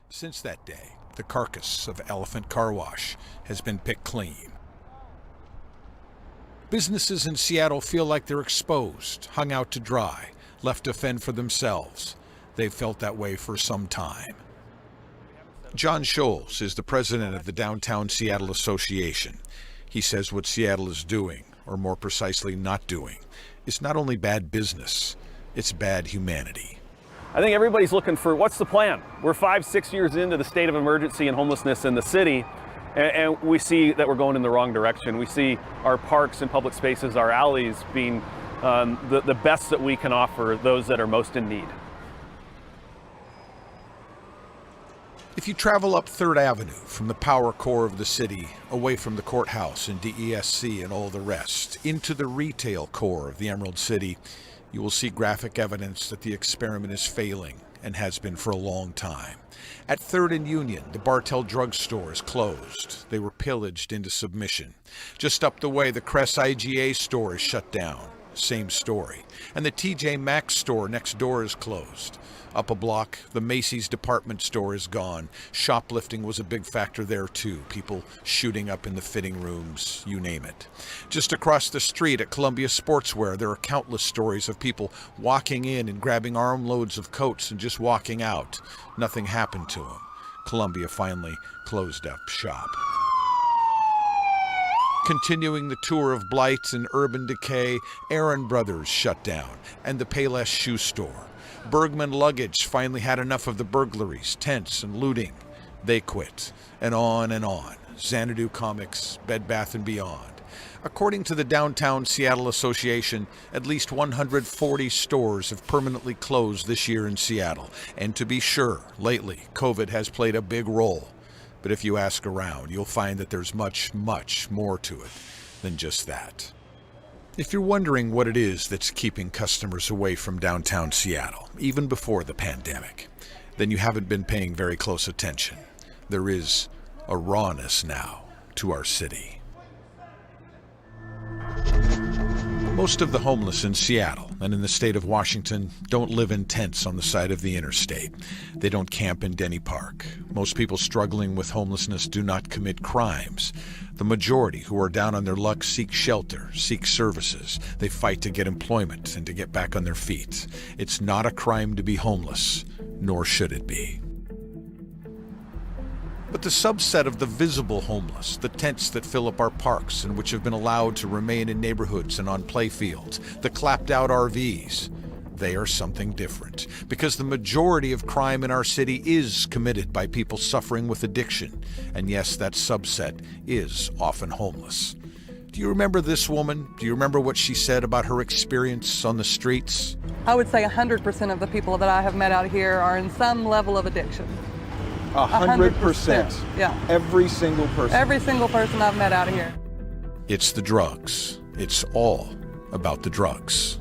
Since that day, the carcass of Elephant Car Wash has been picked clean. Businesses in Seattle feel like they're exposed, hung out to dry, left to fend for themselves. They've felt that way for some time. John Scholes is the president of the Downtown Seattle Association. He says what Seattle is doing, or more precisely not doing, is not only bad business, it's bad humanity. I think everybody's looking for what's the plan. We're 5-6 years into the state of emergency and homelessness in the city, and we see that we're going in the wrong direction. We see our parks and public spaces, our alleys being the best that we can offer those that are most in need. If you travel up 3rd Avenue from the power core of the city, away from the courthouse and DESC and all the rest, into the retail core of the Emerald City, you will see graphic evidence that the experiment is failing and has been for a long time. At 3rd and Union, the Bartell drugstore is closed. They were pillaged into submission. Just up the way, the Cress IGA store is shut down. Same story. And the TJ Maxx store next door is closed. Up a block, the Macy's department store is gone. Shoplifting was a big factor there too. People shooting up in the fitting rooms, you name it. Just across the street at Columbia Sportswear, there are countless stories of people walking in and grabbing armloads of coats and just walking out. Nothing happened to them. Columbia finally closed up shop. Continuing the tour of blight and urban decay, Aaron Brothers shut down, and the Payless shoe store. Bergman Luggage finally had enough of the burglaries, tents, and looting. They quit, and on and on. Xanadu Comics, Bed Bath & Beyond. According to the Downtown Seattle Association, at least 140 stores have permanently closed this year in Seattle. And to be sure, lately, COVID has played a big role. But if you ask around, you'll find that there's much, much more to it than just that. If you're wondering what it is that's keeping customers away from downtown Seattle, even before the pandemic, then you haven't been paying very close attention. There is a rawness now to our city. Most of the homeless in Seattle and in the state of Washington don't live in tents on the side of the interstate. They don't camp in Denny Park. Most people struggling with homelessness do not commit crimes. The majority who are down on their luck seek shelter, seek services. They fight to get employment and to get back on their feet. It's not a crime to be homeless, nor should it be. But the subset of the visible homeless, the tents that fill up our parks and which have been allowed to remain in neighborhoods and on playfields, the clapped-out RVs, they are something different. Because the majority of crime in our city is committed by people suffering with addiction. And yes, that subset is often homeless. Do you remember this woman? Do you remember what she said about her experience on the streets? I would say 100% of the people that I have met out here are in some level of addiction. 100%. Yeah. Every single person. Every single person I've met out here. It's the drugs. It's all about the drugs.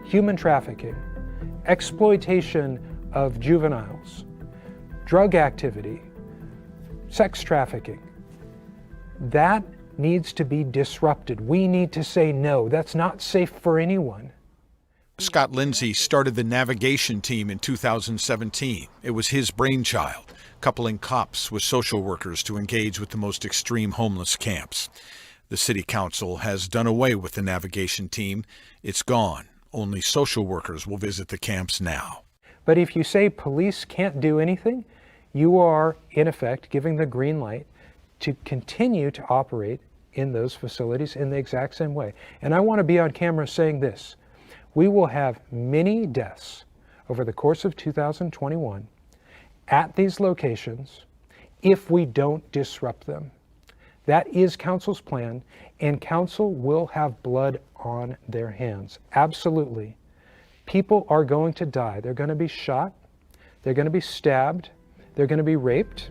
Human trafficking, exploitation of juveniles, drug activity, sex trafficking. That needs to be disrupted. We need to say no. That's not safe for anyone. Scott Lindsay started the navigation team in 2017. It was his brainchild, coupling cops with social workers to engage with the most extreme homeless camps. The city council has done away with the navigation team. It's gone. Only social workers will visit the camps now. But if you say police can't do anything, you are, in effect, giving the green light to continue to operate in those facilities in the exact same way. And I want to be on camera saying this. We will have many deaths over the course of 2021 at these locations if we don't disrupt them. That is council's plan, and council will have blood on their hands. Absolutely. People are going to die. They're going to be shot. They're going to be stabbed. They're going to be raped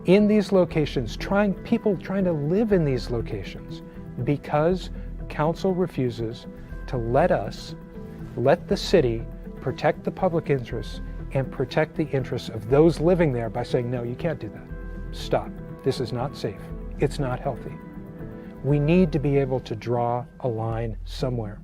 in these locations, people trying to live in these locations because council refuses to let the city protect the public interests and protect the interests of those living there by saying, no, you can't do that. Stop. This is not safe. It's not healthy. We need to be able to draw a line somewhere.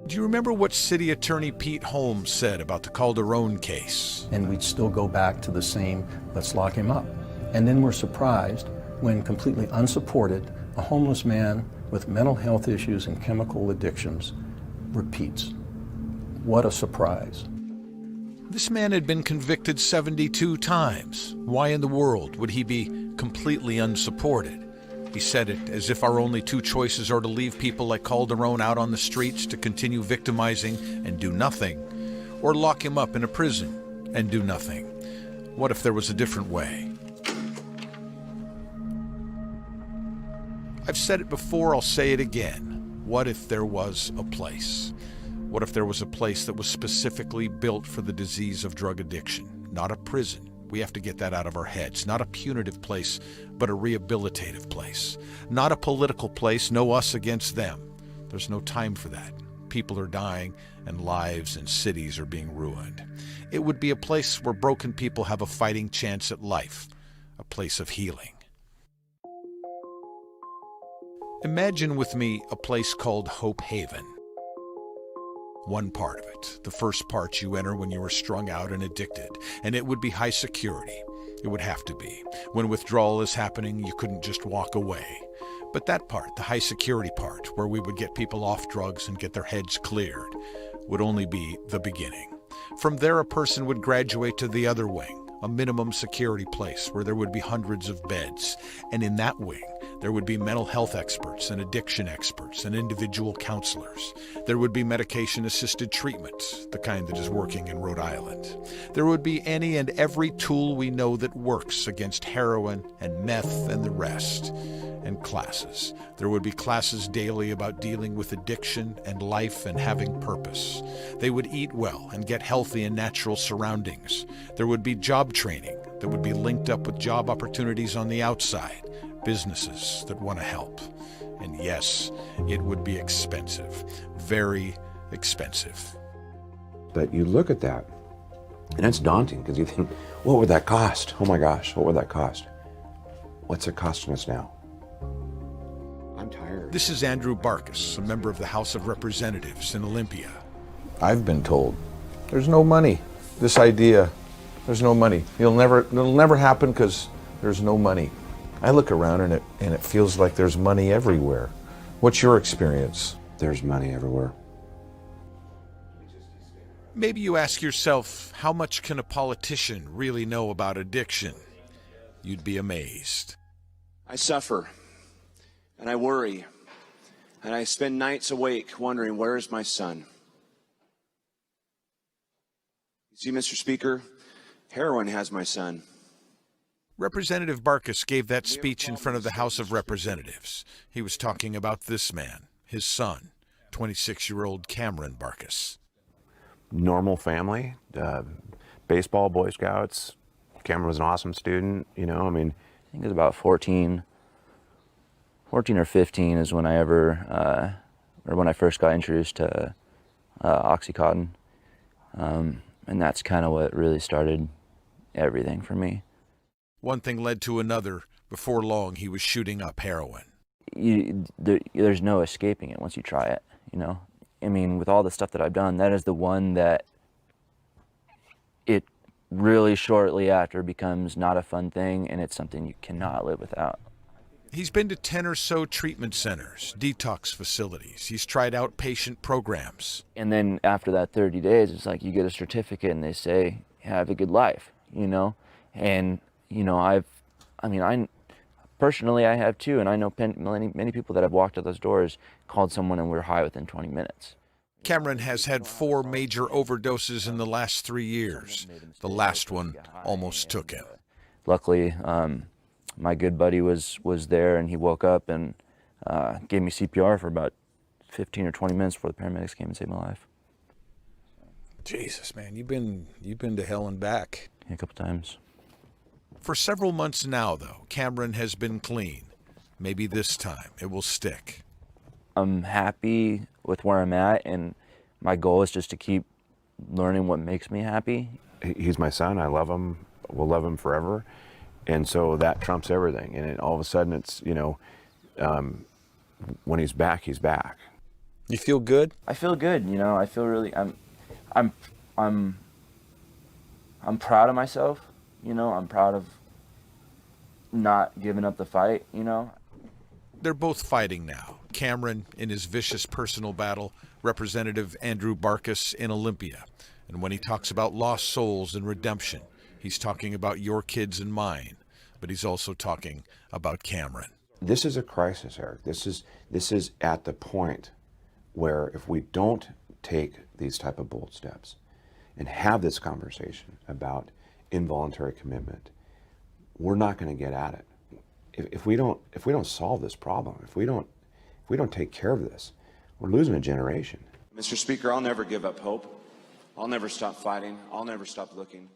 Do you remember what City Attorney Pete Holmes said about the Calderon case? And we'd still go back to the same, let's lock him up. And then we're surprised when, completely unsupported, a homeless man with mental health issues and chemical addictions repeats. What a surprise. This man had been convicted 72 times. Why in the world would he be completely unsupported? He said it as if our only two choices are to leave people like Calderon out on the streets to continue victimizing and do nothing, or lock him up in a prison and do nothing. What if there was a different way? I've said it before, I'll say it again. What if there was a place? What if there was a place that was specifically built for the disease of drug addiction? Not a prison. We have to get that out of our heads. Not a punitive place, but a rehabilitative place. Not a political place, no us against them. There's no time for that. People are dying, and lives and cities are being ruined. It would be a place where broken people have a fighting chance at life, a place of healing. Imagine with me a place called Hope Haven. One part of it, the first part you enter when you are strung out and addicted, and it would be high security. It would have to be. When withdrawal is happening, you couldn't just walk away. But that part, the high security part, where we would get people off drugs and get their heads cleared, would only be the beginning. From there, a person would graduate to the other wing, a minimum security place where there would be hundreds of beds. And in that wing, there would be mental health experts and addiction experts and individual counselors. There would be medication-assisted treatment, the kind that is working in Rhode Island. There would be any and every tool we know that works against heroin and meth and the rest. And classes. There would be classes daily about dealing with addiction and life and having purpose. They would eat well and get healthy in natural surroundings. There would be job training that would be linked up with job opportunities on the outside. Businesses that want to help. And yes, it would be expensive. Very expensive. But you look at that, and it's daunting because you think, what would that cost? Oh my gosh, what would that cost? What's it costing us now? I'm tired. This is Andrew Barkus, a member of the House of Representatives in Olympia. I've been told there's no money. This idea, there's no money. It'll never happen because there's no money. I look around and it feels like there's money everywhere. What's your experience? There's money everywhere. Maybe you ask yourself, how much can a politician really know about addiction? You'd be amazed. I suffer, and I worry, and I spend nights awake wondering, where is my son? You see, Mr. Speaker, heroin has my son. Representative Barkus gave that speech in front of the House of Representatives. He was talking about this man, his son, 26-year-old Cameron Barkus. Normal family, baseball, Boy Scouts. Cameron was an awesome student, I think it was about 14 or 15 is when when I first got introduced to Oxycontin. And that's kind of what really started everything for me. One thing led to another. Before long, he was shooting up heroin. There's no escaping it once you try it, with all the stuff that I've done, that is the one that it really shortly after becomes not a fun thing, and it's something you cannot live without. He's been to 10 or so treatment centers, detox facilities. He's tried outpatient programs. And then after that 30 days, it's like you get a certificate and they say, have a good life, And, I personally, I have too, and I know many people that have walked out those doors, called someone and we're high within 20 minutes. Cameron has had 4 major overdoses in the last 3 years. The last one almost took him. Luckily, my good buddy was there, and he woke up and gave me CPR for about 15 or 20 minutes before the paramedics came and saved my life. Jesus, man, you've been to hell and back. Yeah, a couple times. For several months now, though, Cameron has been clean. Maybe this time it will stick. I'm happy with where I'm at, and my goal is just to keep learning what makes me happy. He's my son. I love him. We'll love him forever. And so that trumps everything. And all of a sudden it's, when he's back, he's back. You feel good? I feel good, you know. I feel really, I'm proud of myself, you know. I'm proud of not giving up the fight, you know. They're both fighting now. Cameron in his vicious personal battle, Representative Andrew Barkas in Olympia. And when he talks about lost souls and redemption, he's talking about your kids and mine, but he's also talking about Cameron. This is a crisis, Eric. This is at the point where if we don't take these type of bold steps and have this conversation about involuntary commitment, we're not going to get at it. If we don't solve this problem, if we don't take care of this, we're losing a generation. Mr. Speaker, I'll never give up hope. I'll never stop fighting. I'll never stop looking.